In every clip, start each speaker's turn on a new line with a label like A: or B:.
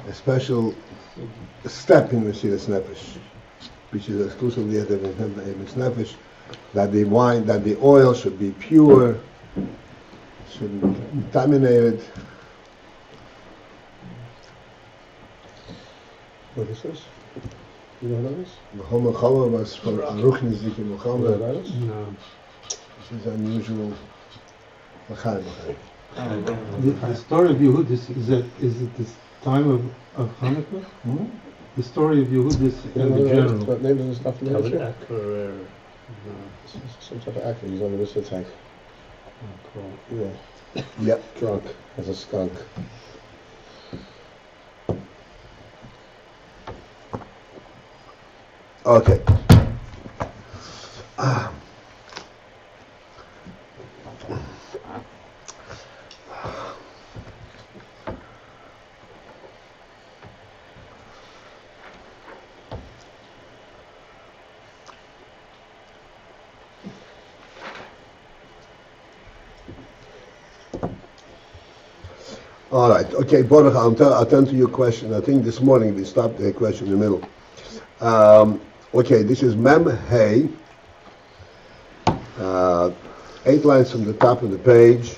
A: a special step in Mesiras Nefesh, which is exclusively at the Mesiras Nefesh, that the wine, that the oil should be pure, shouldn't be contaminated.
B: What is this? You know what that is?
A: Mechomer Chomer was from Aruchnizik in Mechomer.
B: That is?
C: No.
A: This is unusual.
C: The story of Yehud is it this time of Hanukkah?
A: Hmm?
C: The story of Yehud is in the general.
B: What name is the stuff in the Some type of actor. He's on the tank. Yeah.
A: Yep.
B: Drunk as a skunk.
A: Okay. All right. Okay, Baruch, I'll turn to your question. I think this morning we stopped the question in the middle. Okay, this is Mem Hey. 8 lines from the top of the page.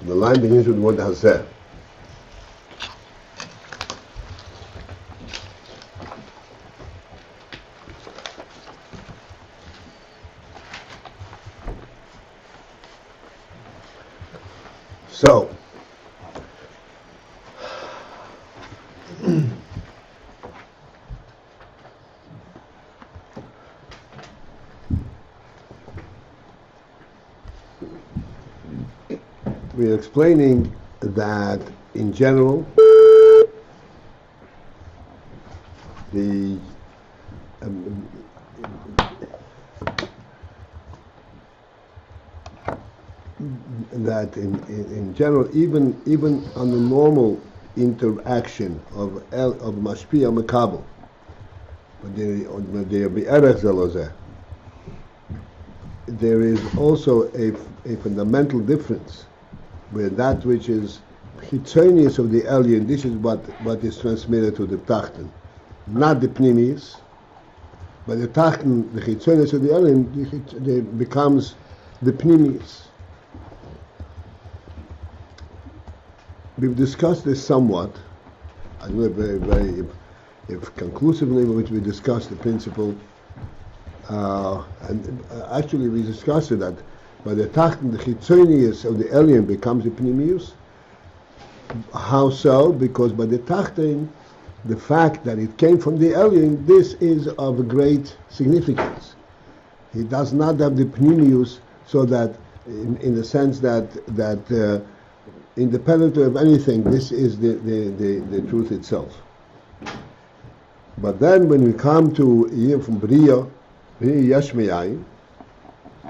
A: The line begins with the word ha-zeh. So, we're explaining that in general that in general, even on the normal interaction of mashpia makabel, there is also a fundamental difference where that which is chitzonius of the alien, this is what is transmitted to the tachten, not the pnimius, but the tachten, the chitzonius of the alien, becomes the pnimius. We've discussed this somewhat. I don't know if conclusively, which we discussed the principle, and actually we discussed that by the tachten, the chitzonius of the alien becomes the pnimius. How so? Because by the tachten, the fact that it came from the alien, this is of great significance. He does not have the pnimius, so that in the sense that independent of anything, this is the truth itself. But then when we come to here from Bria Yashmi,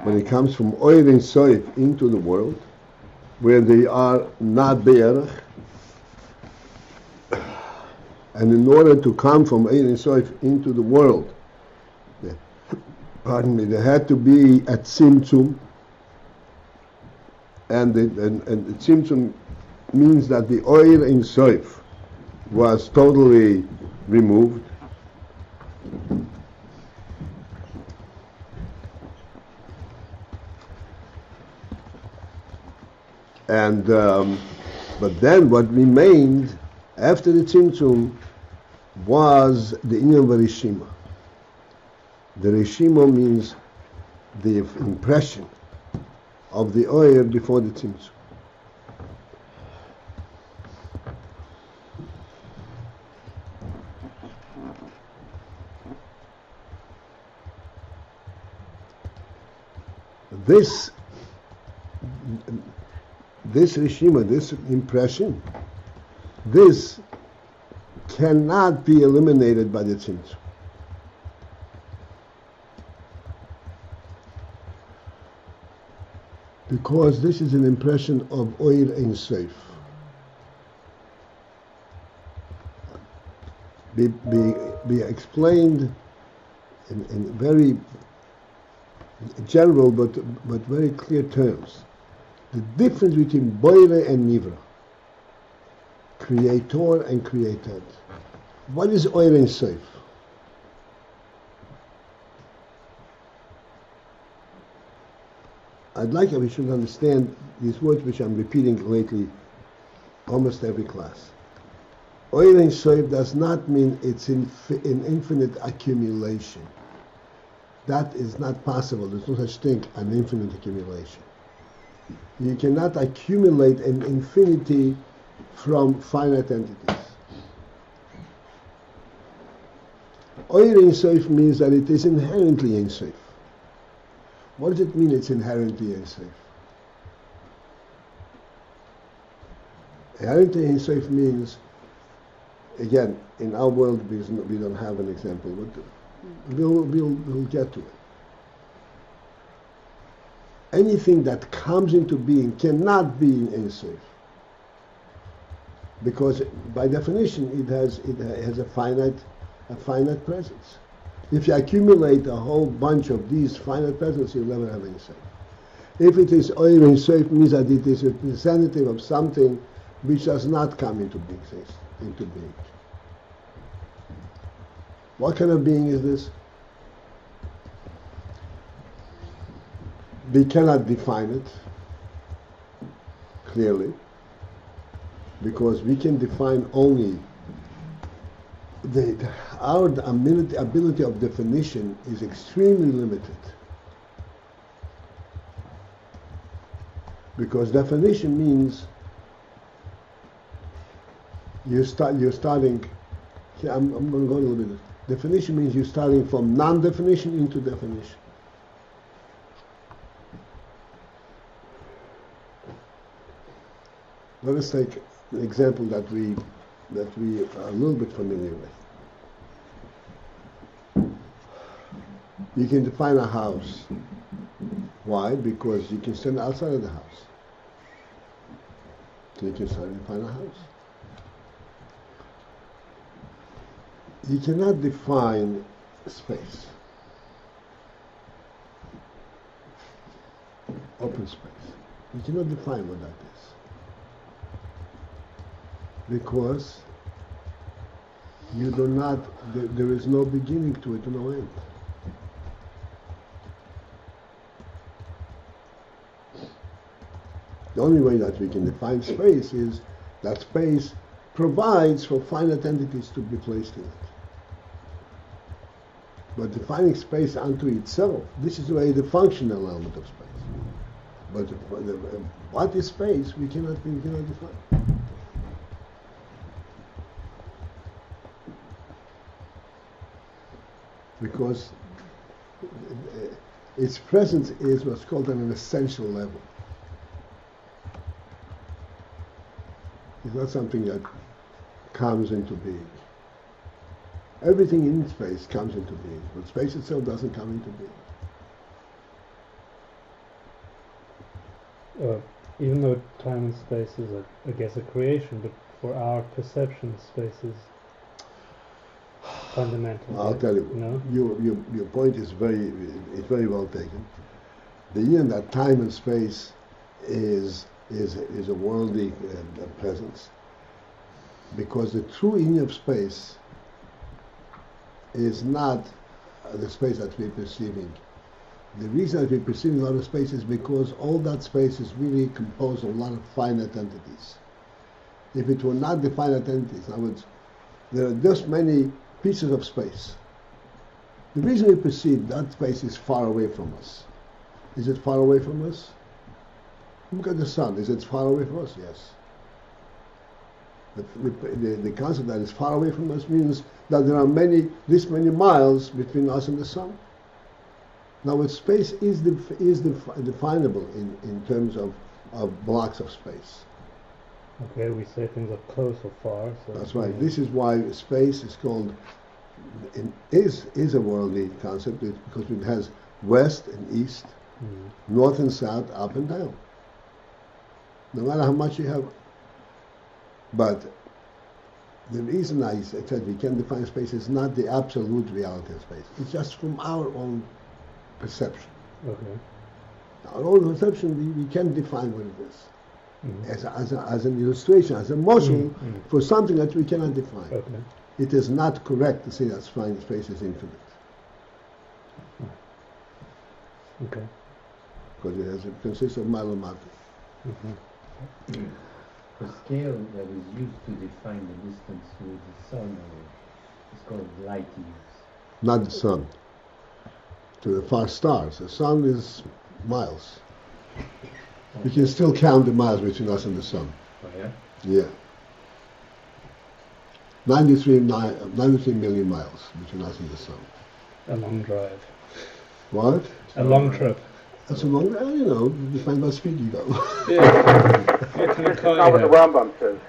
A: when it comes from Oyer and Soif into the world, where they are not Be'erach, and in order to come from Oyer and Soif into the world, they had to be at Tzimtzum, and the Tzimtzum means that the Oyer and Soif was totally removed. And but then what remained after the Tzimtzum was the Inyan Varishima. The Rishima means the impression of the oil before the Tzimtzum. This Rishima, this impression, this cannot be eliminated by the Tzimtzum. Because this is an impression of Oyer Ein Sof. Be explained in very general but very clear terms. The difference between Boire and Nivra. creator and created. What is Ein Sof? I'd like that we should understand these words which I'm repeating lately almost every class. Ein Sof does not mean it's in infinite accumulation. That is not possible. There's no such thing, an infinite accumulation. You cannot accumulate an infinity from finite entities. Ein Sof means that it is inherently Ein Sof. What does it mean it's inherently Ein Sof? Inherently Ein Sof means, again, in our world we don't have an example, but we'll get to it. Anything that comes into being cannot be in Ein Sof, because by definition it has a finite presence. If you accumulate a whole bunch of these finite presences, you'll never have Ein Sof. If it is Ein Sof, it means that it is representative of something which does not come into being. What kind of being is this? We cannot define it clearly, because we can define only our ability of definition is extremely limited, because definition means you're starting. I'm going to go a little bit. Definition means you're starting from non-definition into definition. Let us take an example that we are a little bit familiar with. You can define a house. Why? Because you can stand outside of the house. So you can start to define a house. You cannot define space. Open space. You cannot define what that is, because you do not, there is no beginning to it, no end. The only way that we can define space is that space provides for finite entities to be placed in it. But defining space unto itself, this is the functional element of space. But what is space, we cannot define. Because its presence is what's called on an essential level. It's not something that comes into being. Everything in space comes into being, but space itself doesn't come into being.
D: Even though time and space is, I guess, a creation, but for our perception, space is fundamental.
A: I'll tell you.
D: No?
A: Your point is very well taken. The idea that time and space is a worldly presence, because the true meaning of space is not the space that we're perceiving. The reason that we're perceiving a lot of space is because all that space is really composed of a lot of finite entities. If it were not the finite entities, in other words, there are just many pieces of space. The reason we perceive that space is far away from us. Is it far away from us? Look at the sun. Is it far away from us? Yes. The concept that is far away from us means that there are this many miles between us and the sun. Now, space is definable in terms of blocks of space.
D: Okay, we say things are close or far. So
A: that's right. This is why space is called is a worldly concept, because it has west and east, north and south, up and down. No matter how much you have. But the reason I said we can define space is not the absolute reality of space. It's just from our own perception.
D: Okay.
A: Our own perception, we can define what it is. as an illustration, as a model for something that we cannot define.
D: Okay.
A: It is not correct to say that space is infinite.
D: Okay.
A: Because it consists of mile and matter.
E: The scale that is used to define the distance with the sun is called light years.
A: Not the sun. To the far stars. The sun is miles. You can still count the miles between us and the sun.
E: Oh yeah?
A: Yeah. 93 million miles between us and the sun.
D: A long drive.
A: What?
D: A long trip.
A: That's a long, you know, depends what speed you go.
D: Yeah. What kind of car
F: Not what
D: you
F: the
D: have?
F: Rambam says.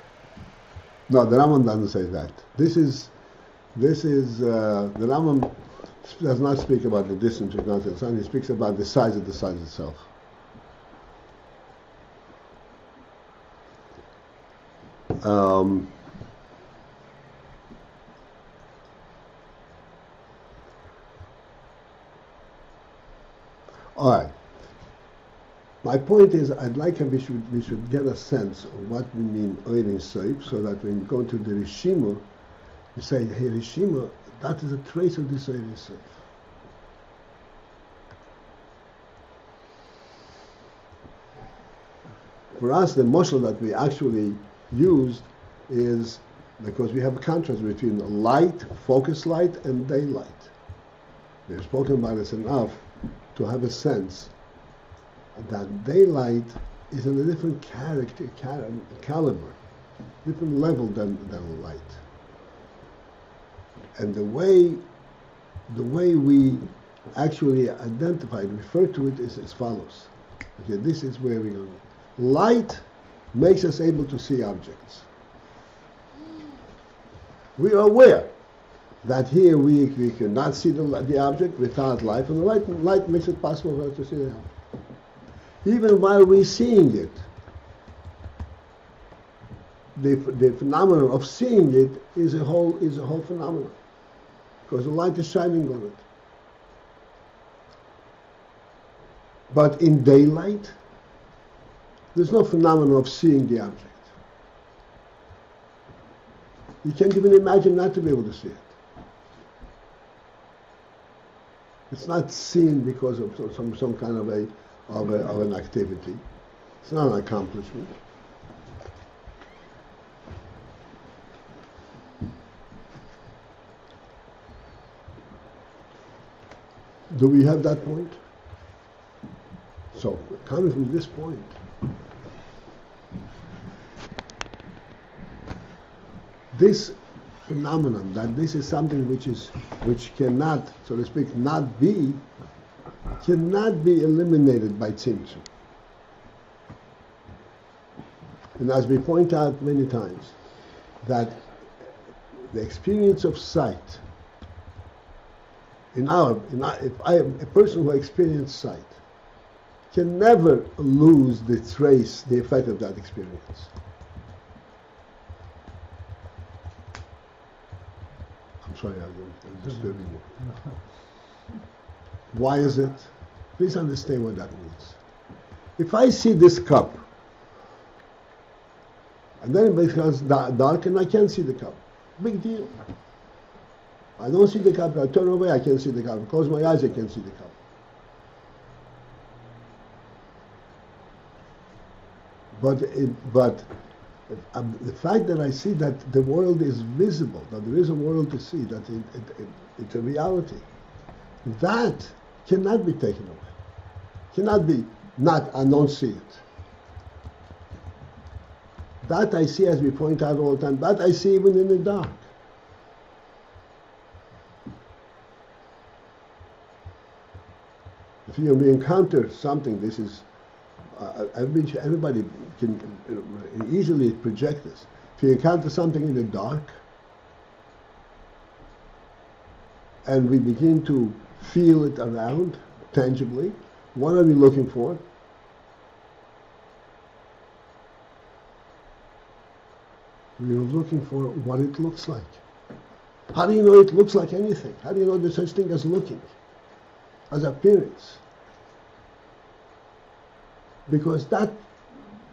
A: No, the Rambam doesn't say that. The Rambam does not speak about the distance between us and the sun. He speaks about the size of the sun itself. All right. My point is, I'd like we should get a sense of what we mean Ayin Soif, so that when we go to the Rishima, we say, hey, Rishima, that is a trace of this Ayin Soif. For us, the mashal that we actually used is because we have a contrast between light, focus light, and daylight. We've spoken about this enough to have a sense that daylight is in a different caliber, different level than light. And the way we actually identify and refer to it is as follows. Okay, this is where we go. Light makes us able to see objects. We are aware that here we cannot see the object without light, and the light makes it possible for us to see the object. Even while we're seeing it, the phenomenon of seeing it is a whole phenomenon, because the light is shining on it. But in daylight, there's no phenomenon of seeing the object. You can't even imagine not to be able to see it. It's not seen because of some kind of an activity. It's not an accomplishment. Do we have that point? So, coming from this point, this phenomenon, that this is something which cannot, so to speak, cannot be eliminated by tzimtzum. And as we point out many times, that the experience of sight, if I am a person who experiences sight, can never lose the effect of that experience. I'm sorry, I'm disturbing you. Why is it? Please understand what that means. If I see this cup, and then it becomes dark and I can't see the cup, big deal. I don't see the cup, I turn away, I can't see the cup. I close my eyes, I can't see the cup. But the fact that I see that the world is visible, that there is a world to see, that it's a reality, that cannot be taken away. Cannot be I don't see it. That I see, as we point out all the time, that I see even in the dark. If we encounter something, this is, everybody can easily project this. If you encounter something in the dark, and we begin to feel it around, tangibly, what are we looking for? We are looking for what it looks like. How do you know it looks like anything? How do you know there's such thing as looking, as appearance? Because that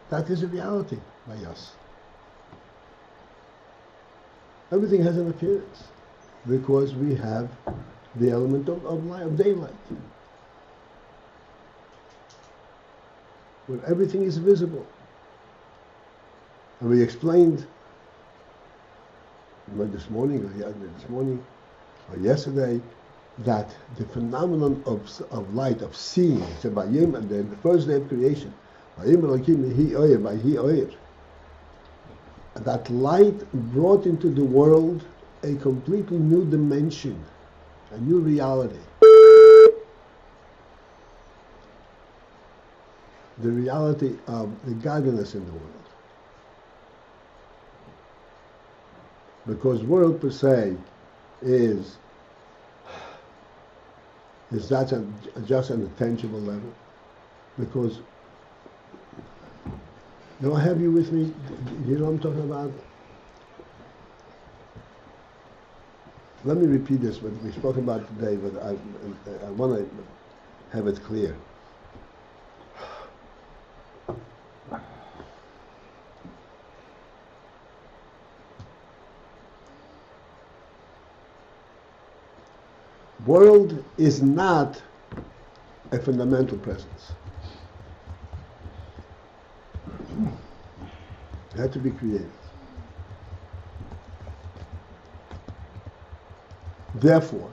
A: That is a reality by us. Everything has an appearance because we have the element of light, of daylight, where everything is visible. And we explained this morning or yesterday that the phenomenon of light, of seeing, so by Yom, and the first day of creation, that light brought into the world a completely new dimension, a new reality. The reality of the godliness in the world. Because world per se is that just an intangible level? Because, do I have you with me? Do you know what I'm talking about? Let me repeat this, what we spoke about today, but I want to have it clear. World is not a fundamental presence. It had to be created. Therefore,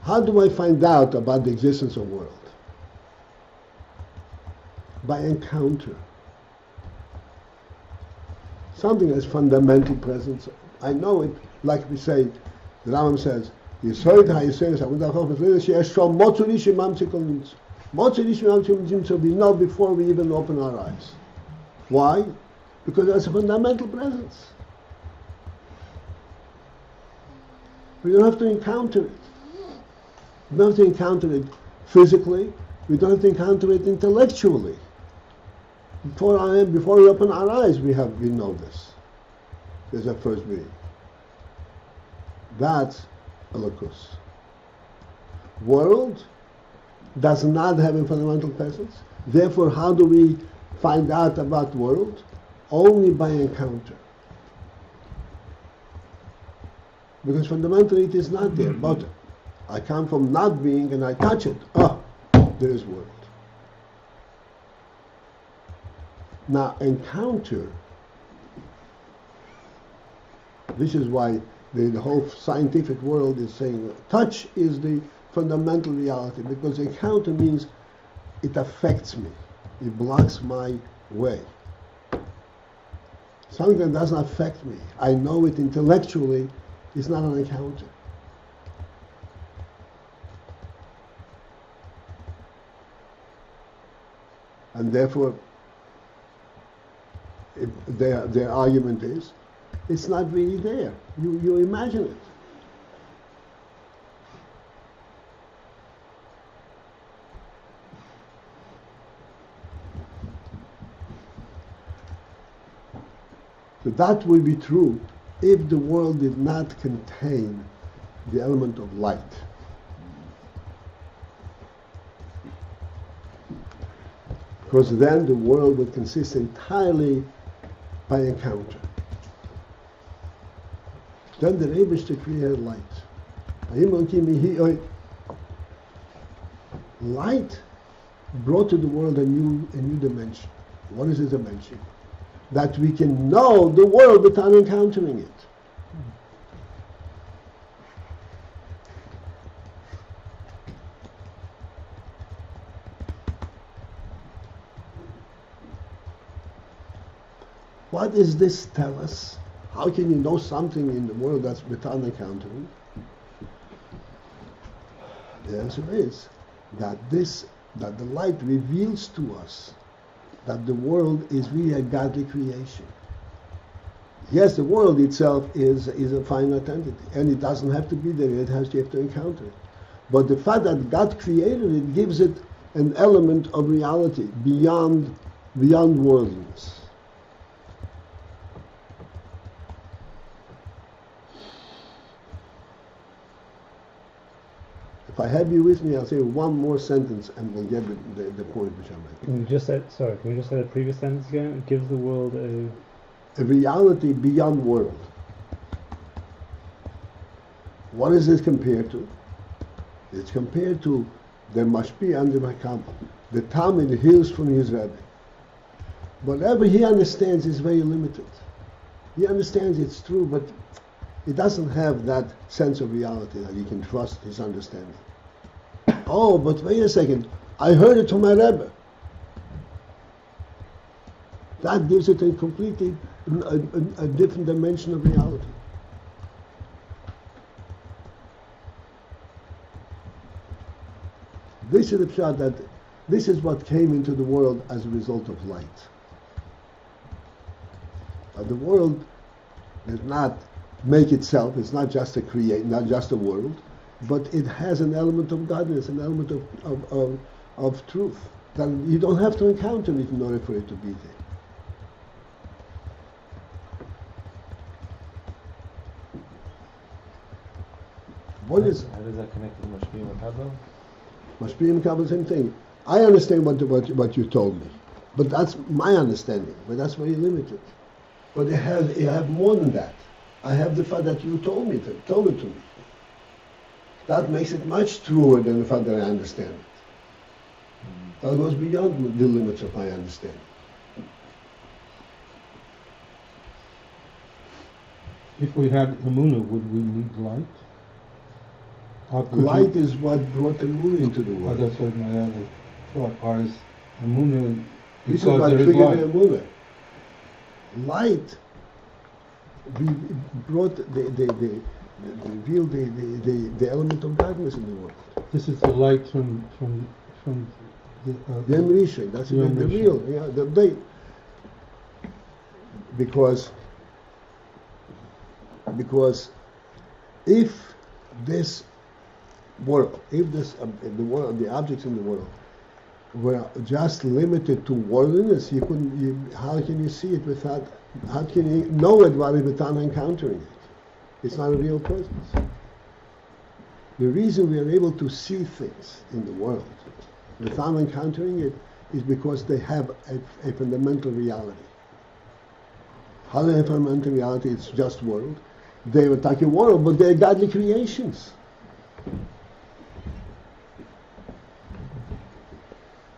A: how do I find out about the existence of world? By encounter. Something that's fundamental presence. I know it, like we say, the Rambam says, so we know before we even open our eyes. Why? Because that's a fundamental presence. We don't have to encounter it. We don't have to encounter it physically. We don't have to encounter it intellectually. Before we open our eyes, we know this. There's a first being. That's Elokus. World does not have a fundamental presence. Therefore, how do we find out about world? Only by encounter. Because fundamentally it is not there. But I come from not being and I touch it. There is world. Now, encounter, this is why the whole scientific world is saying touch is the fundamental reality, because encounter means it affects me. It blocks my way. Something that doesn't affect me, I know it intellectually, is not an encounter. And therefore, their argument is, it's not really there. You imagine it. So that will be true if the world did not contain the element of light. Because then the world would consist entirely by encounter. Then the Rebbe created light. Light brought to the world a new dimension. What is this dimension? That we can know the world without encountering it. What does this tell us? How can you know something in the world that's without encountering? The answer is that the light reveals to us that the world is really a godly creation. Yes, the world itself is a finite entity, and it doesn't have to be there, you have to encounter it. But the fact that God created it gives it an element of reality beyond worldliness. If If I have you with me, I'll say one more sentence and we'll get the point which I'm making.
D: Can we just say the previous sentence again? It gives the world
A: A reality beyond world. What is this compared to? It's compared to there must be under Makam. The Talmud hears from his Rebbe. Whatever he understands is very limited. He understands it's true, but he doesn't have that sense of reality that he can trust his understanding. Oh, but wait a second, I heard it from my Rebbe. That gives it a completely a different dimension of reality. This is the pshat that this is what came into the world as a result of light. The world does not make itself, it's not just not just a world, but it has an element of godliness, an element of truth that you don't have to encounter it in order for it to be there.
F: How does that connect to the Mashpiyim Makabel?
A: Mashpiyim Makabel, same thing. I understand what you told me, but that's my understanding. But that's very limited. But you have more than that. I have the fact that you told it to me. That makes it much truer than the fact that I understand it. That goes beyond the limits of my understanding.
C: If we had Emunah, would we need light?
A: Light is what brought the moon into the
C: Oh,
A: world.
C: that's what my other thought. Or is Emunah
A: This is
C: because
A: what
C: there is
A: triggered
C: light?
A: the Emunah. Light brought revealed the element of darkness in the world.
C: This is the light from the
A: The Emrisha, that's the
C: Yom Rishon.
A: real, the day. Because if this world, if the world, the objects in the world were just limited to worldliness, how can you see it without? How can you know it without encountering it? It's not a real presence. The reason we are able to see things in the world without encountering it is because they have a fundamental reality. How do they have fundamental reality? It's just world. They attack a world, but they're godly creations.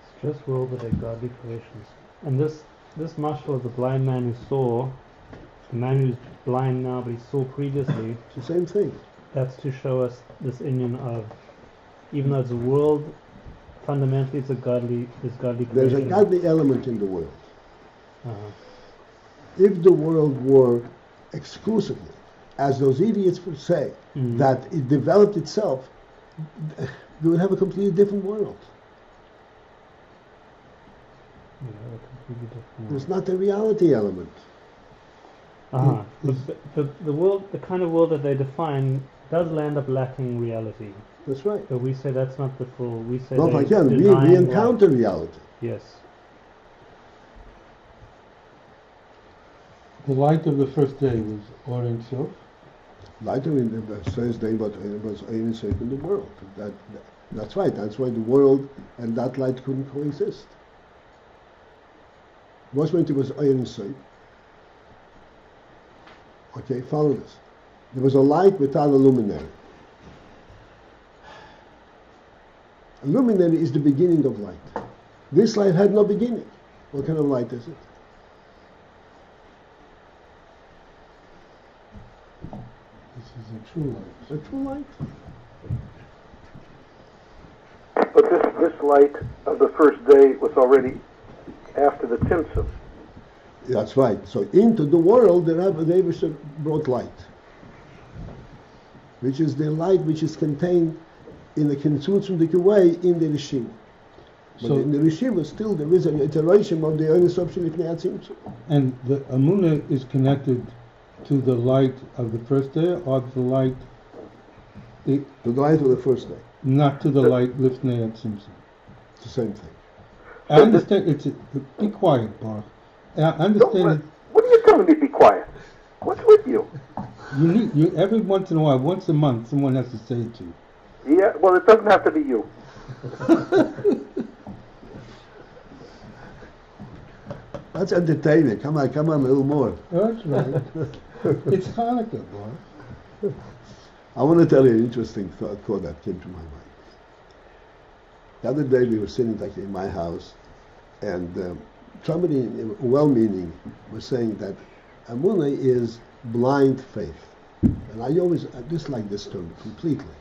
D: It's just world, but they're godly creations. And this mashal of the blind man who saw, the man who's blind now, but he saw previously.
A: It's the same thing.
D: That's to show us this union of, even though it's a world, fundamentally it's godly creation.
A: There's a godly element in the world.
D: Uh-huh.
A: If the world were exclusively, as those idiots would say,
D: Mhm.
A: that it developed itself, we would have a completely different world.
D: Yeah, a completely different
A: There's
D: world.
A: not a reality element.
D: Uh-huh. But the world, the kind of world that they define, does land up lacking reality.
A: That's right.
D: But we say that's not the full. We say
A: No,
D: they
A: again, we
D: denying
A: encounter
D: light.
A: reality.
D: Yes.
C: The light of the first day was Or Ein Sof.
A: Light in the Thursday, but it was Ayin safe in the world. That's right. That's why the world and that light couldn't coexist. Was when it was Ayin safe. Okay, follow this. There was a light without a luminary. A luminary is the beginning of light. This light had no beginning. What kind of light is it?
C: This is a true light.
A: A true light.
G: But this light of the first day was already after the Tzimtzum.
A: That's right. So into the world, the Rebbe brought light, which is the light which is contained in the Kintzutz way in the Rishim. But
C: So-
A: in the Rishim, still there is an iteration of the Ayin Sof Lifnei HaTzimtzum.
C: And the Emunah is connected to the light of the first day, or the light,
A: To the light of the first day.
C: not to the light Lifnei HaTzimtzum.
A: It's the same thing.
C: I understand. Be quiet, Baruch. I understand.
G: What are you telling me? Be quiet. What's with you?
C: You every once in a while, once a month, someone has to say it to you.
G: Yeah, well, it doesn't have to be you.
A: That's entertaining. Come on, a little more.
C: That's right. It's Hanukkah, boy.
A: I want to tell you an interesting thought that came to my mind. The other day we were sitting like in my house, and somebody well-meaning was saying that Amunah is blind faith. And I dislike this term completely,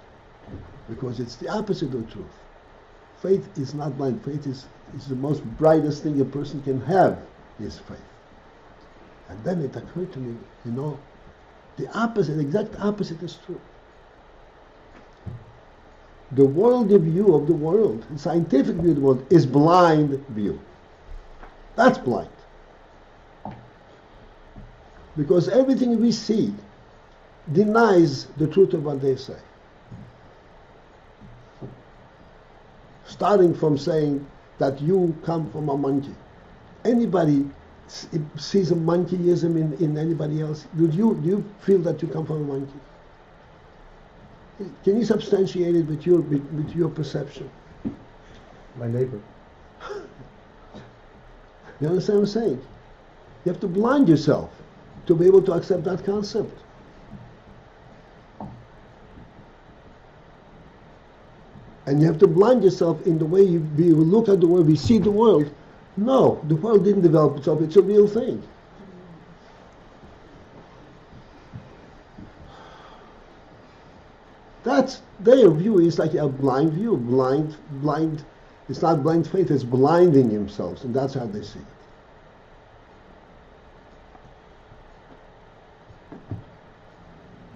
A: because it's the opposite of truth. Faith is not blind. Faith is the most brightest thing a person can have, is faith. And then it occurred to me, the opposite, the exact opposite is true. The worldly view of the world, the scientific view of the world, is blind view. That's blind. Because everything we see denies the truth of what they say. Starting from saying that you come from a monkey. Anybody sees a monkeyism in anybody else? Do you feel that you come from a monkey? Can you substantiate it with your perception?
B: My neighbor.
A: You understand what I'm saying? You have to blind yourself to be able to accept that concept. And you have to blind yourself in the way you look at the world, we see the world. No, the world didn't develop itself, it's a real thing. That's their view is like a blind view, blind. It's not blind faith, it's blinding themselves, and that's how they see it.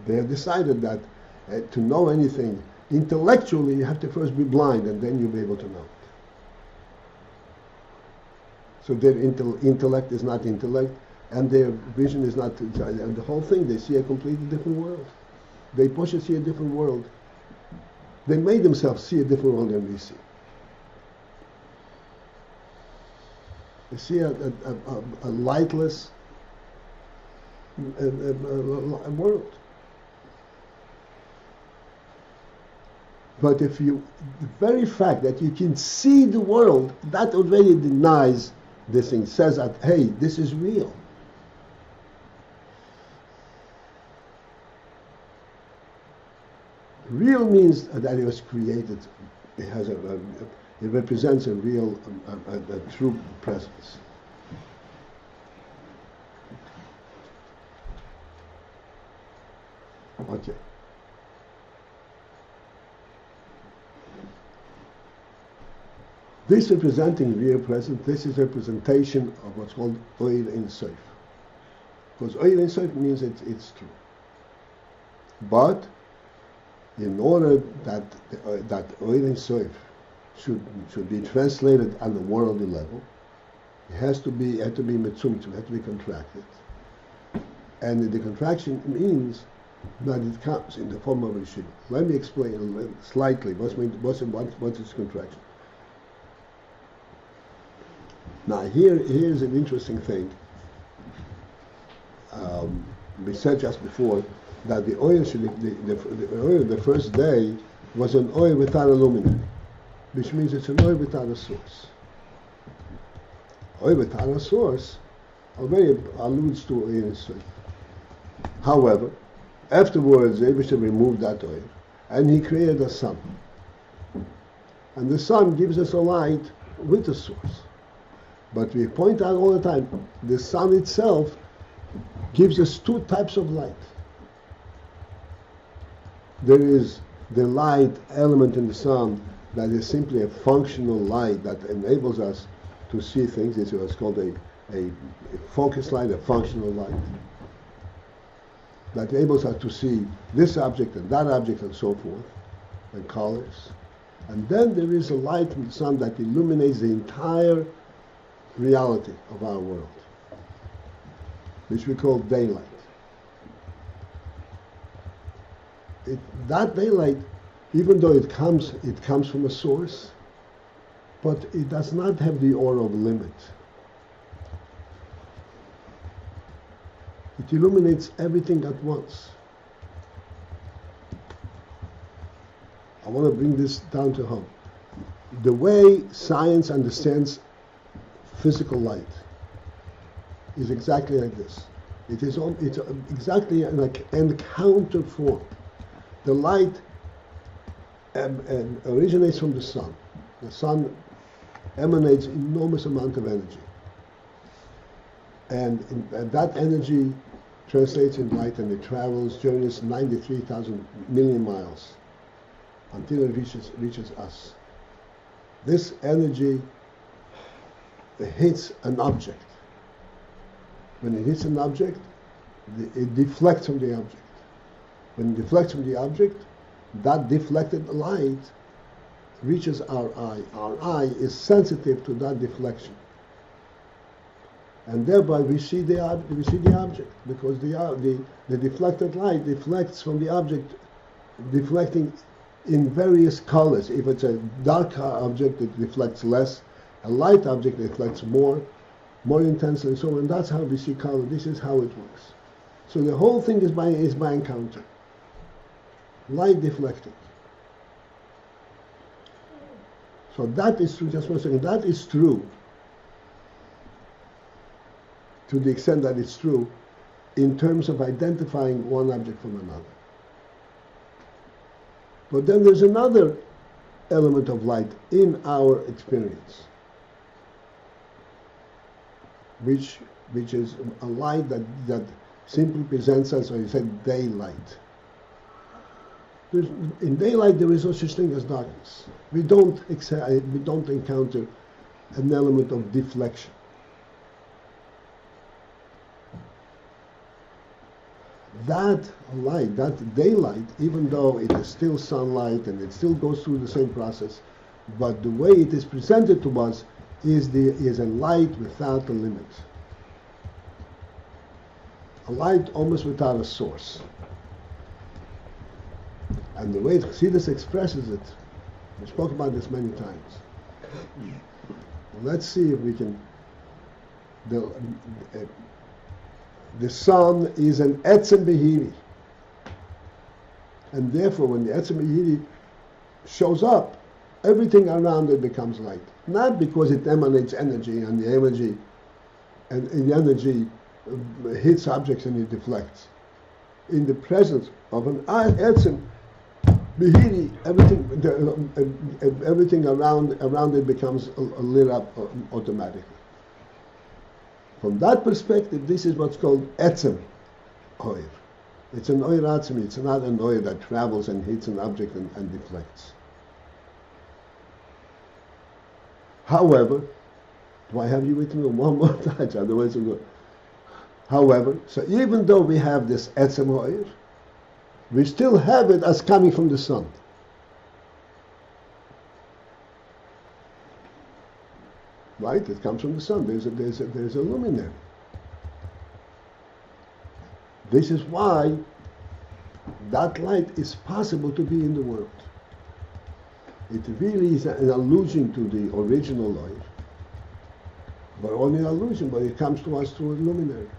A: They have decided that to know anything intellectually, you have to first be blind, and then you'll be able to know it. So their intellect is not intellect, and their vision is not, and the whole thing, they see a completely different world. They push to see a different world. They made themselves see a different world than we see. They see a lightless world. But the very fact that you can see the world, that already denies this thing, says that, hey, this is real. Real means that it was created. It has it represents a real, a true presence. Okay. This representing real presence, this is representation of what's called Ayin Sof. Because Ayin Sof means it's true. But in order that Ayin Sof should be translated on the worldly level, it had to be mitzumtzum, it had to be contracted. And the contraction means that it comes in the form of a yeshiva. Let me explain slightly what's its contraction. Now here's an interesting thing. We said just before that the oil the first day was an oil without a luminary, which means it's an oil without a source. Oil without a source already alludes to oil. However, afterwards the Eibishter removed that oil and he created a sun. And the sun gives us a light with a source. But we point out all the time, the sun itself gives us two types of light. There is the light element in the sun that is simply a functional light that enables us to see things. It's what's called a focus light, a functional light. That enables us to see this object and that object and so forth, and colors. And then there is a light from the sun that illuminates the entire reality of our world, which we call daylight. That daylight, even though it comes from a source, but it does not have the aura of limit. It illuminates everything at once. I want to bring this down to home. The way science understands physical light is exactly like this. It's exactly like an counter form. The light originates from the sun. The sun emanates enormous amount of energy. And that energy translates in light, and it travels, journeys 93,000 million miles until it reaches us. This energy hits an object. When it hits an object, it deflects from the object. When it deflects from the object, that deflected light reaches our eye. Our eye is sensitive to that deflection, and thereby we see the object, because the deflected light deflects from the object, deflecting in various colors. If it's a dark object, it deflects less. A light object deflects more intensely, and so on. And that's how we see color. This is how it works. So the whole thing is by encounter. Light deflecting. So that is true. Just one second. That is true to the extent that it's true in terms of identifying one object from another. But then there's another element of light in our experience, which is a light that simply presents us, or you said daylight. In daylight there is no such thing as darkness. We don't encounter an element of deflection. That light, that daylight, even though it is still sunlight and it still goes through the same process, but the way it is presented to us is a light without a limit. A light almost without a source. And the way Chassidus expresses it, we spoke about this many times. Let's see if we can. The sun is an etzem behiri, and therefore when the etzem behiri shows up, everything around it becomes light. Not because it emanates energy, and the energy hits objects and it deflects. In the presence of an etzem behiri, everything around it becomes lit up automatically. From that perspective, this is what's called etzem oir. It's an oir atzmi. It's not an oir that travels and hits an object and deflects. However, do I have you with me one more time? Otherwise, we'll go. However, so even though we have this etzem oir, we still have it as coming from the sun. Right? It comes from the sun. There's a luminary. This is why that light is possible to be in the world. It really is an allusion to the original light, but only an allusion, but it comes to us through a luminary.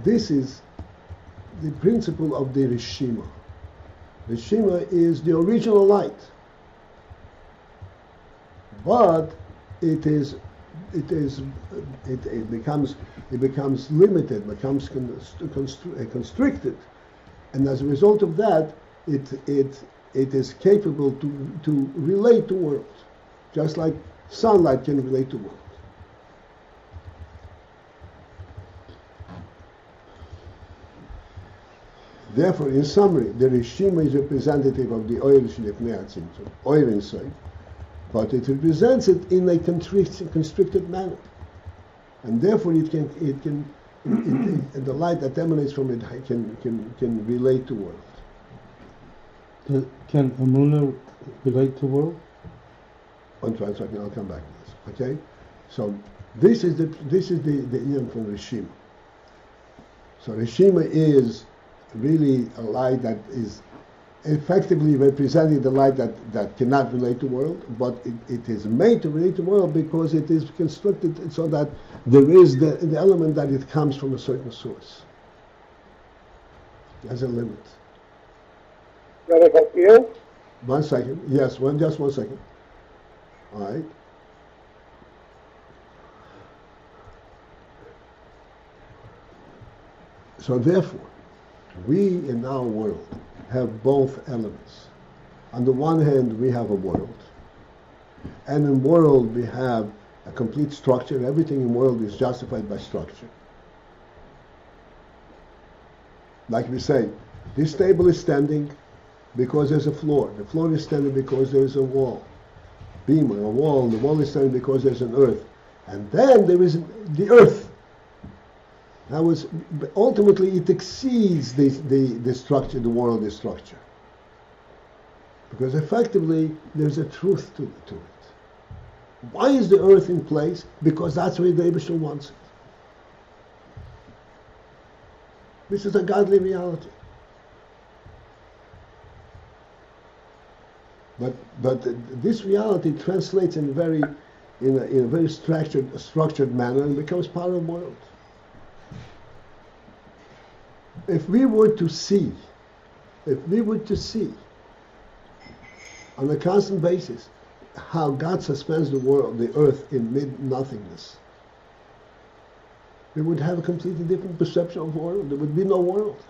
A: This is the principle of the Rishima. Rishima is the original light, but it becomes limited, becomes constricted, and as a result of that, it is capable to relate to world, just like sunlight can relate to world. Therefore, in summary, the Rishima is representative of the oil shlifnei atzim, so oil inside, but it represents it in a constricted manner, and therefore the light that emanates from it can relate to world.
C: Can Amuna relate to world?
A: One second, I'll come back to this. Okay, so this is the Ayin from Rishima. So Rishima is really a light that is effectively representing the light that cannot relate to world, but it is made to relate to world because it is constructed so that there is the element that it comes from a certain source. There's a limit.
G: Rabbi Paltiel?
A: 1 second. Yes, just 1 second. All right. So therefore, we in our world have both elements. On the one hand, we have a world. And in world, we have a complete structure. Everything in world is justified by structure. Like we say, this table is standing because there's a floor. The floor is standing because there's a wall. Beam or a wall. The wall is standing because there's an earth. And then there is the earth. That was, ultimately it exceeds the structure, the world is structure. Because effectively there's a truth to it. Why is the earth in place? Because that's where the Eibusher wants it. This is a godly reality. But this reality translates in a very structured manner and becomes part of the world. If we were to see on a constant basis how God suspends the world, the earth in mid-nothingness, we would have a completely different perception of the world. There would be no world.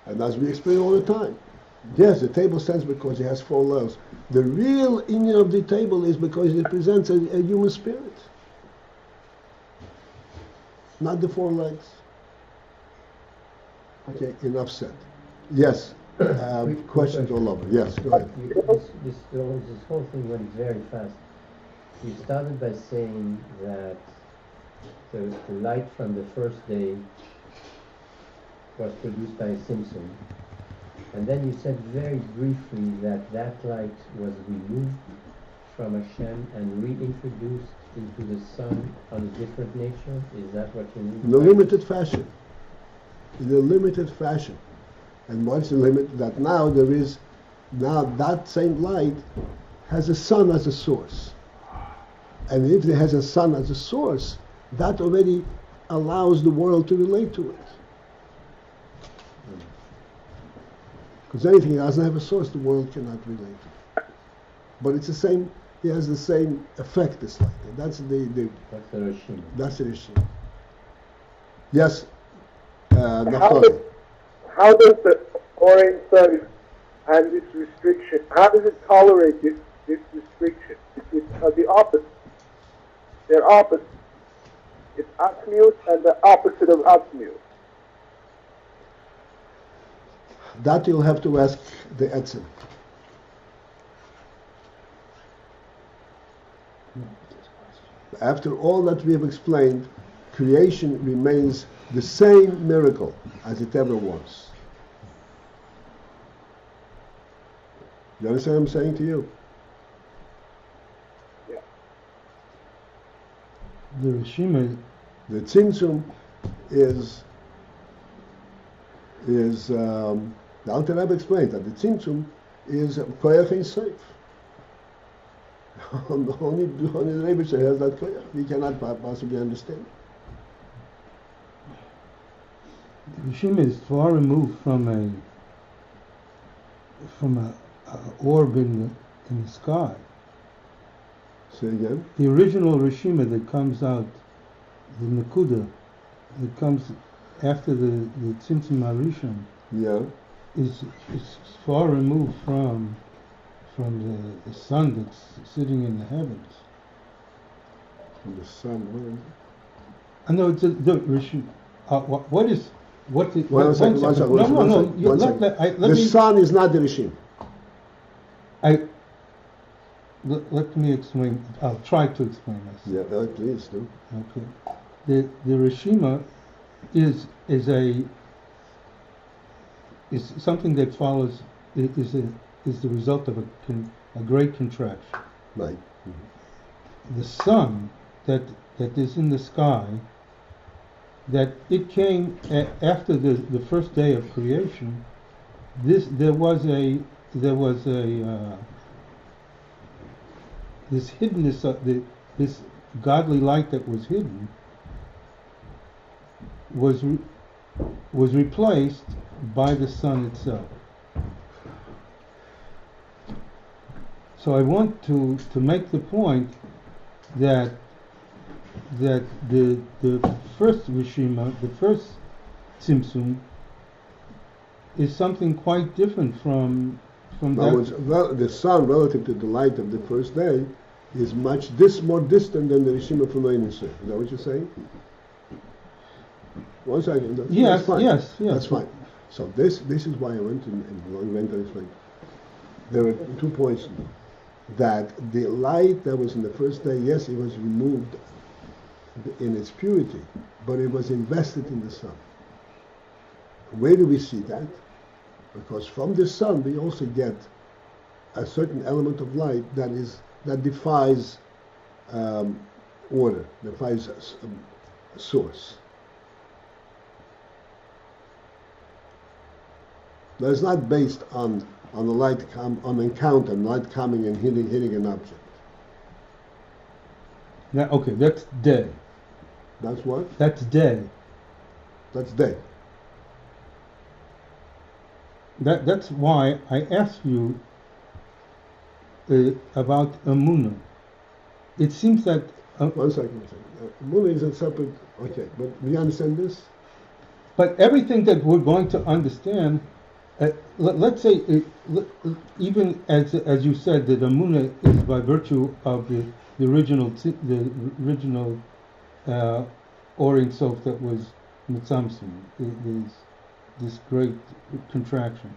A: And as we explain all the time, yes, the table stands because it has 4 legs. The real meaning of the table is because it represents a human spirit, not the 4 legs. Okay, enough said. Yes, questions all over. Yes, go ahead.
E: This whole thing went very fast. You started by saying that the light from the first day was produced by a Simpson. And then you said very briefly that light was removed from Hashem and reintroduced into the sun on a different nature. Is that what you mean?
A: In a limited fashion. In a limited fashion. And what's the limit? That now that same light has a sun as a source. And if it has a sun as a source, that already allows the world to relate to it. Because anything that doesn't have a source, the world cannot relate to it. But it's the same, it has the same effect, this light. That's the
E: Rishim.
A: That's the Rishim. Yes,
G: How does the Orange Sun and this restriction, how does it tolerate this restriction? It's the opposite. They're opposite. It's Atzmiut and the opposite of Atzmiut.
A: that you'll have to ask the Etzim. After all that we have explained, creation remains the same miracle as it ever was. You understand what I'm saying to you?
G: Yeah.
C: The Rishima,
A: The Tzimtzum is the Alter Rebbe explained that the Tzimtzum is Koyach Ein Sof. Only the Rebbe has that Koyach. We cannot possibly understand.
C: the Rishima is far removed from a orb in the sky.
A: Say again.
C: The original Rishima that comes out, the Nakuda, that comes after the Tzimtzum HaRishon,
A: Yeah.
C: is far removed from the sun that's sitting in the heavens.
A: From the sun.
C: I know it's the Rishima. What is what the?
A: One second.
C: No.
A: One second.
C: Let
A: The
C: me.
A: sun is not the Rishim.
C: Let me explain. I'll try to explain this.
A: Yeah, please do.
C: Okay. The Rishima is something that follows is the result of a great contraction.
A: Right.
C: The sun that is in the sky, that it came after the first day of creation. There was this hiddenness of this godly light that was hidden, was replaced by the sun itself. So I want to make the point that the first Rishima, the first Tzimtzum, is something quite different from that.
A: The sun, relative to the light of the first day, is much more distant than the Rishima from Ayin. Is that what you're saying? 1 second.
C: Yes,
A: that's fine.
C: yes.
A: That's fine. So this is why I went and explained. There are 2 points. That the light that was in the first day, yes, it was removed in its purity, but it was invested in the sun. Where do we see that? Because from the sun we also get a certain element of light that defies order, defies source. That is not based on the light on encounter, light coming and hitting an object.
C: Okay, that's day.
A: That's what?
C: That's day.
A: That's day.
C: That's why I asked you about Emunah. It seems that...
A: 1 second. Emunah is a separate... Okay, but we understand this?
C: But everything that we're going to understand... let's say, even as you said, that Emunah is by virtue of the original Or Ein Sof that was Mitzamsim, this great contraction.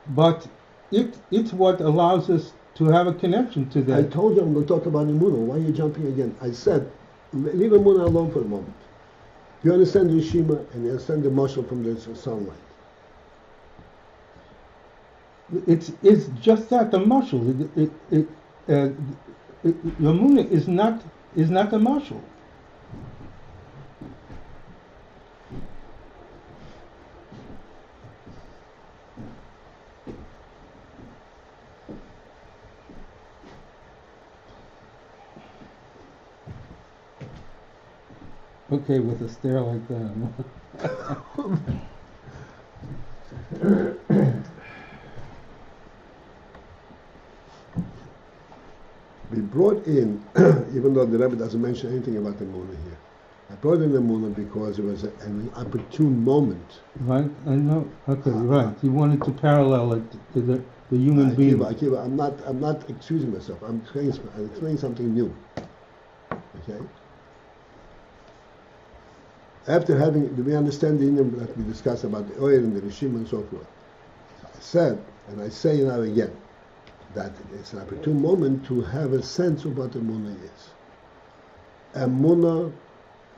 C: But it's what allows us to have a connection to that.
A: I told you I'm going to talk about Emunah. Why are you jumping again? I said, leave Emunah alone for a moment. You understand the Rishima and you understand the mashal from the sunlight.
C: It's just that, the mashal. Emunah is not the mashal. Okay, with a stare like that.
A: We brought in, even though the Rebbe doesn't mention anything about the Emunah here, I brought in the Emunah because it was an opportune moment.
C: Right, I know. Okay, right. You wanted to parallel it to the human being.
A: Akiva, I'm not excusing myself. I'm explaining something new. Okay. After we understand the Indian that we discussed about the oil and the Rishim and so forth. I said, and I say now again, that it's an opportune moment to have a sense of what Emunah is. Emunah,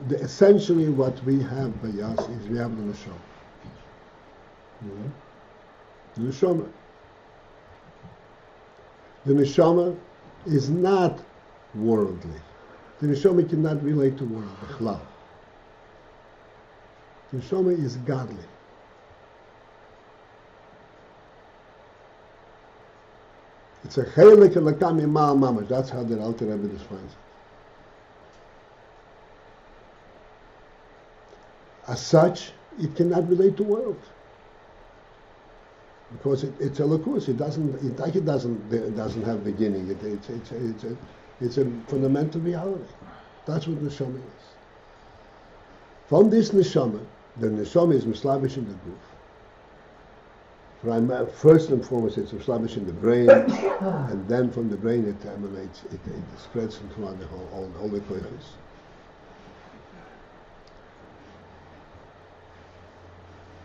A: essentially what we have by us is we have the Neshama. The Neshama. The Neshama is not worldly. The Neshama cannot relate to world. Bichlal. The Neshama is godly. It's a chelik elakam imal mamash. That's how the Alter Rebbe defines it. As such, it cannot relate to world because it's a lakus. It doesn't have beginning. It's a fundamental reality. That's what neshama is. From this neshama, the neshama is mislabish in the goof. First and foremost, it's mislabish in the brain, and then from the brain it emanates. It spreads throughout the whole all the koiches.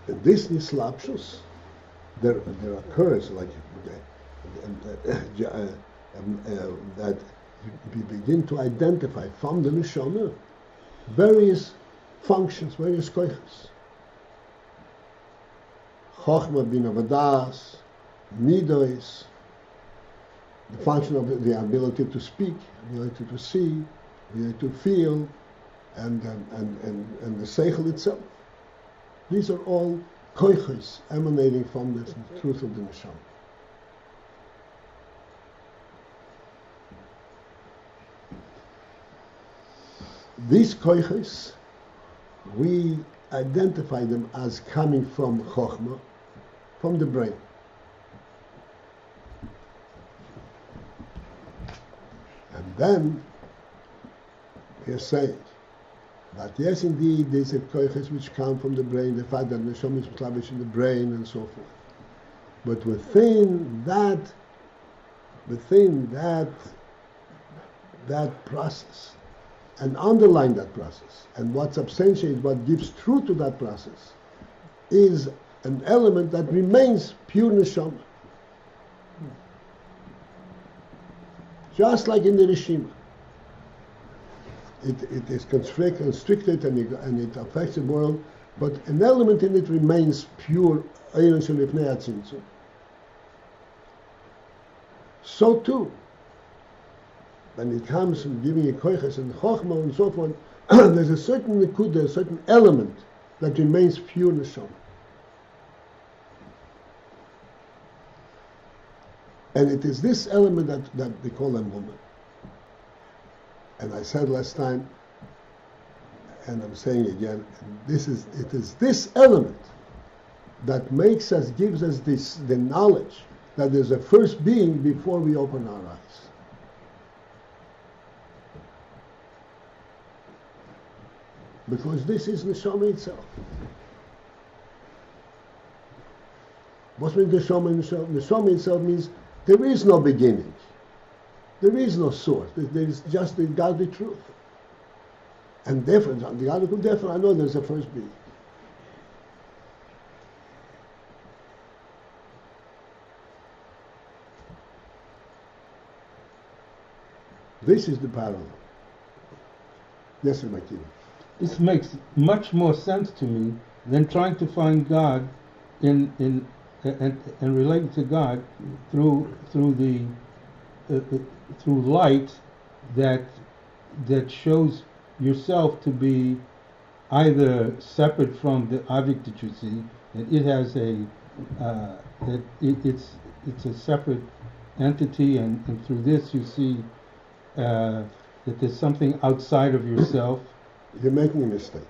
A: And this nislapshus, there occurs like that we begin to identify from the neshama various functions, various koiches. Chochma, bina, vadas, midos, the function of the ability to speak, ability to see, ability to feel, and the seichel itself. These are all koiches emanating from the truth of the neshama. These koiches we identify them as coming from Chokhmah, from the brain. And then we are saying that yes, indeed, there's a koiches which come from the brain, the fact that the neshama is established in the brain and so forth. But within that process, and underlying that process, and what substantiates, what gives truth to that process, is an element that remains pure neshama. Just like in the Rishima. It is constricted and it affects the world, but an element in it remains pure. So too, when it comes to giving a koiches and chokhmah and so forth, there's a certain nekuda, a certain element that remains pure neshama. And it is this element that we call a woman. And I said last time, and I'm saying again, it is this element that makes us, gives us the knowledge that there's a first being before we open our eyes. Because this is neshama itself. What means neshama? Neshama itself means there is no beginning. There is no source. There is just the godly truth. And therefore, the godly truth, therefore I know there's a first being. This is the parallel. Yes, Makina.
C: This makes much more sense to me than trying to find God and relate to God through light that shows yourself to be either separate from the object that you see, that it has it's a separate entity, and through this you see that there's something outside of yourself.
A: You're making a mistake.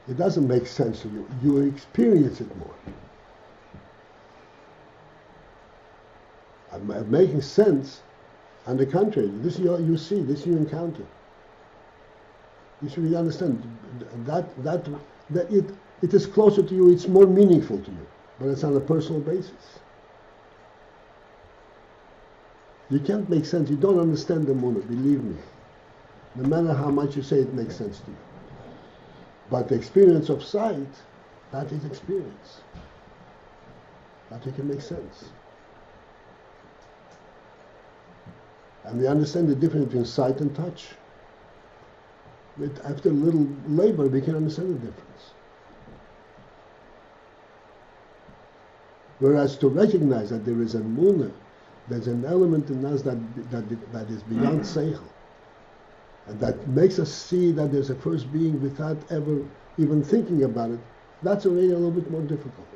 A: It doesn't make sense to you. You experience it more. I'm making sense. On the contrary, this you see, this you encounter. You should really understand that it is closer to you. It's more meaningful to you, but it's on a personal basis. You can't make sense. You don't understand the Munah, believe me. No matter how much you say it makes sense to you. But the experience of sight, that is experience. That it can make sense. And we understand the difference between sight and touch. After a little labor, we can understand the difference. Whereas to recognize that there is a Munah, there's an element in us that is beyond Seichel, and that makes us see that there's a first being without ever even thinking about it, that's already a little bit more difficult.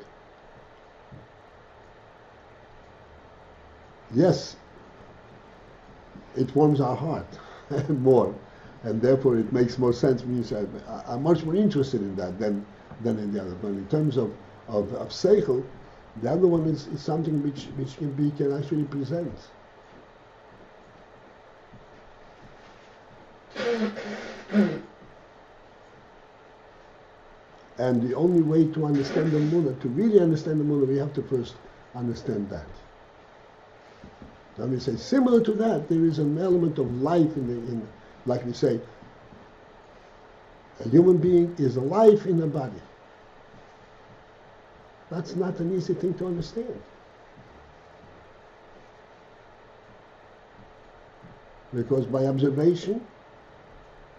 A: Yes, it warms our heart more, and therefore it makes more sense when you say, I'm much more interested in that than in the other. But in terms of Seichel, the other one is something which can actually present. And the only way to understand the Munah, to really understand the Munah, we have to first understand that. Let me say, similar to that, there is an element of life in like we say, a human being is alive in a body. That's not an easy thing to understand. Because by observation,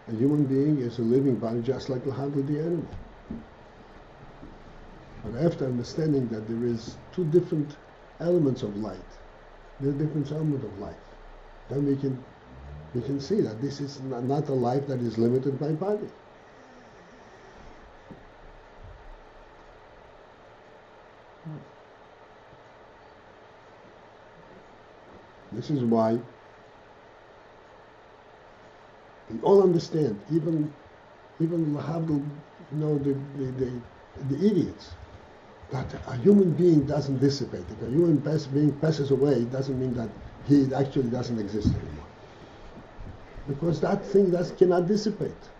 A: a human being is a living body just like the animal. But after understanding that there is two different elements of light, there are different elements of life, then we can see that this is not a life that is limited by body. This is why we all understand, even even have the idiots, that a human being doesn't dissipate. If a human being passes away, it doesn't mean that he actually doesn't exist anymore. Because that thing cannot dissipate.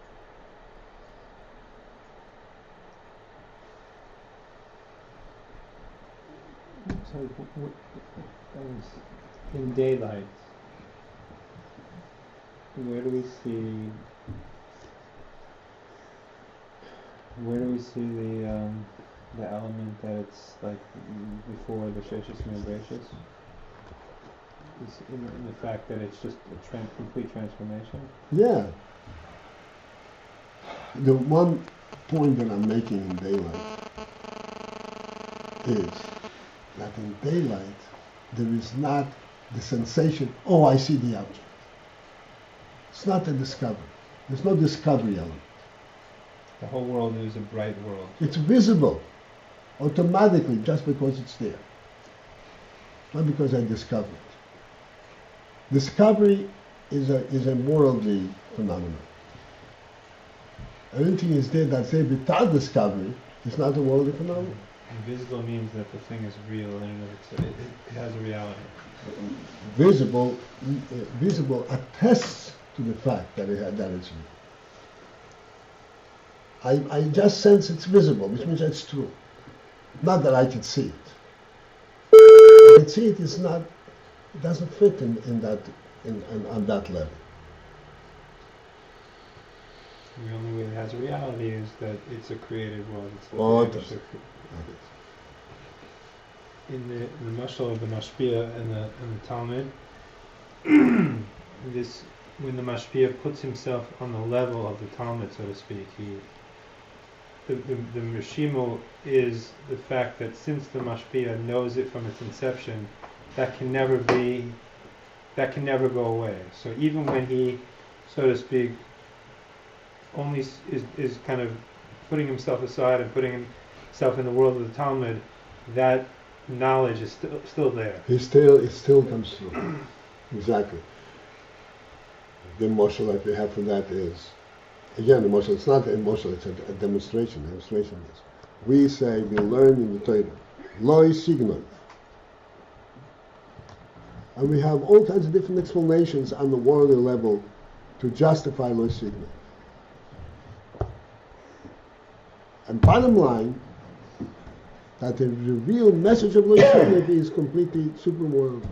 F: So, in daylight, where do we see the element that it's like before the Sheshis and Bereshis? Is in the fact that it's just a complete transformation?
A: Yeah. The one point that I'm making in daylight is that in daylight there is not the sensation, oh, I see the object. It's not a discovery. There's no discovery element.
F: The whole world is a bright world.
A: It's visible automatically just because it's there. Not because I discovered it. Discovery is a worldly phenomenon. Everything is there that's there without discovery is not a worldly phenomenon.
F: Invisible means that the thing is real and it has a reality.
A: Visible attests to the fact that it's real. I just sense it's visible, which means it's true. Not that I can see it. I can see it is not. It doesn't fit on that level.
F: The only way it has a reality is that it's a created world. It's the in the mashal of the mashpia and the Talmud, when the mashpia puts himself on the level of the Talmud, so to speak, the mashimo is the fact that since the mashpia knows it from its inception, that can never go away. So even when he, so to speak, only is kind of putting himself aside and putting himself in the world of the Talmud, that knowledge is still there.
A: It still comes through. Exactly. The emotion that we have for that is, again, emotion. It's not an emotion. It's a demonstration. Demonstration is. We say we learn in the Torah, loy signal, and we have all kinds of different explanations on the worldly level to justify loy signal. And bottom line, that the real message of loy signal is completely superworldly.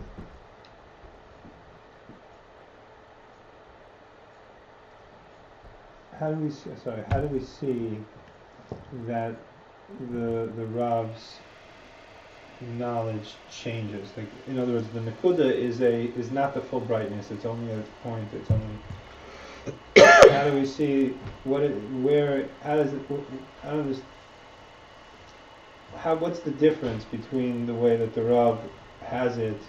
F: How do we see that the Rav's knowledge changes? Like, in other words, the Nakuda is not the full brightness. It's only a point. It's only. How do we see what's the difference between the way that the Rav has it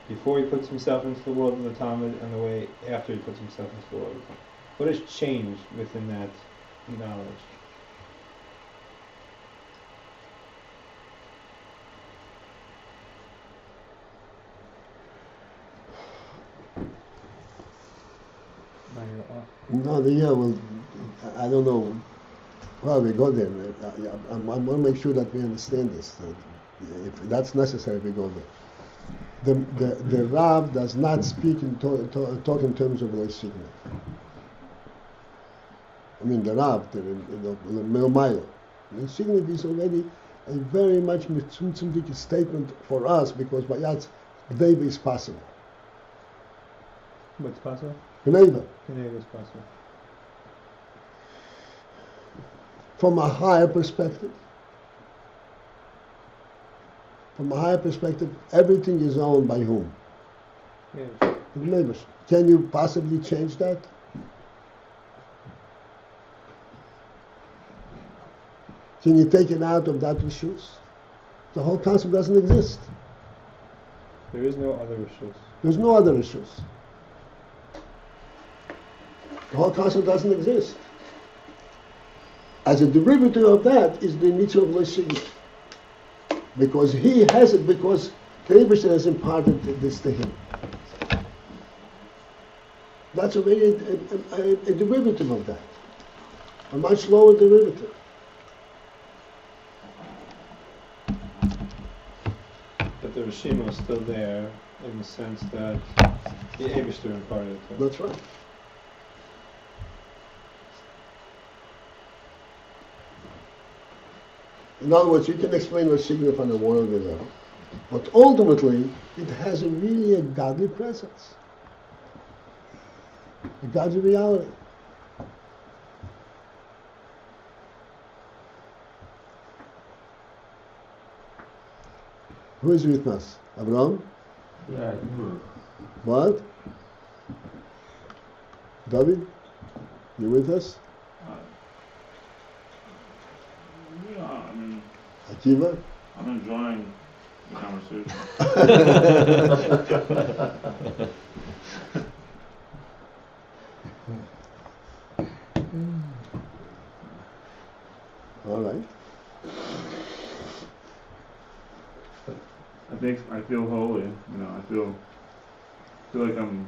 F: before he puts himself into the world of the Talmud and the way after he puts himself into the world of the Talmud? What has changed within that knowledge?
A: Well, I don't know. Well, we go there. I want to make sure that we understand this. If that's necessary, we go there. The Rav does not speak talk in terms of loy signal. I mean, the Rav, the Me'omayla. The signal is already a very much mitzumtzumdik statement for us because by Yatz, Gneva is possible.
F: What's possible?
A: Gneva.
F: Gneva is possible.
A: From a higher perspective. Everything is owned by whom?
F: Yes.
A: The neighbors. Can you possibly change that? Can you take it out of that rishus? The whole concept doesn't exist.
F: There is no other rishus.
A: There's no other rishus. The whole concept doesn't exist. As a derivative of that is the mitzvah of loy signal. Because he has it, because the Eibusher has imparted this to him. That's already a derivative of that. a much lower derivative.
F: But the Rishima is still there in the sense that the Eibishter imparted it to it.
A: That's right. In other words, you can explain what's signified on a worldly level, but ultimately, it has really a godly presence, a godly reality. Who is with us? Abraham?
B: Yeah.
A: What? David? You with us?
H: Yeah, I mean,
A: Akiva?
H: I'm enjoying the conversation.
A: All right.
H: I feel holy, I feel like I'm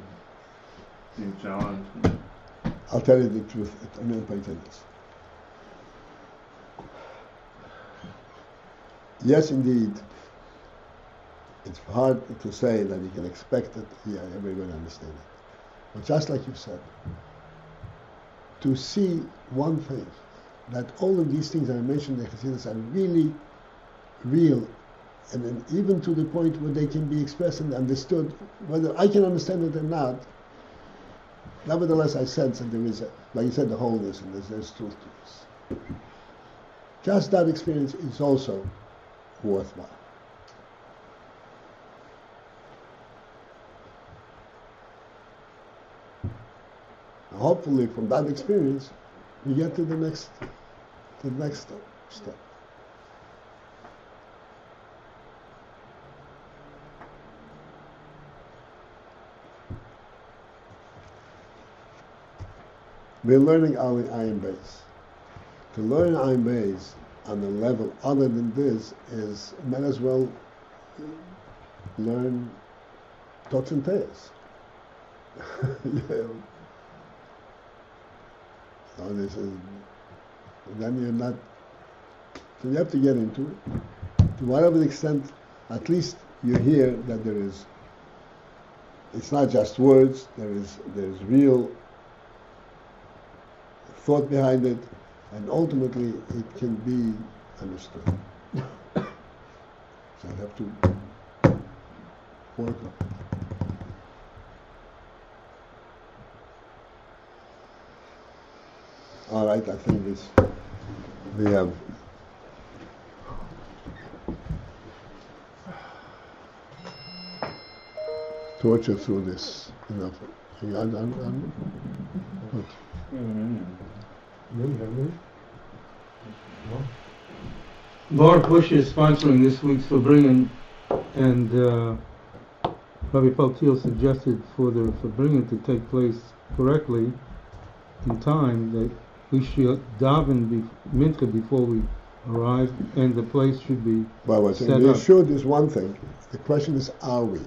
H: being challenged.
A: I'll tell you the truth. I'm going to tell this. Yes, indeed. It's hard to say that you can expect it. Yeah, everybody understands it. But just like you said, to see one thing, that all of these things that I mentioned in the Chassidus are really real, and then even to the point where they can be expressed and understood, whether I can understand it or not. Nevertheless, I sense that there is, like you said, the wholeness, and there's truth to this. Just that experience is also worthwhile. Hopefully, from that experience, we get to the next step. We're learning our AyinBase. To learn AyinBase on a level other than this is, might as well learn Tots and Teos. So this is, then you're not, so you have to get into it. To whatever extent, at least you hear that there is, it's not just words, there's real thought behind it, and ultimately it can be understood. So I have to work on it. All right, I think we have tortured through this enough. Good.
C: Bar Bush is sponsoring this week's Fabringen, and Rabbi Paltiel suggested for the Fabringen to take place correctly in time, that we should daven mincha before we arrive, and the place should be
A: Well,
C: set
A: we
C: up.
A: should is one thing. The question is, are we?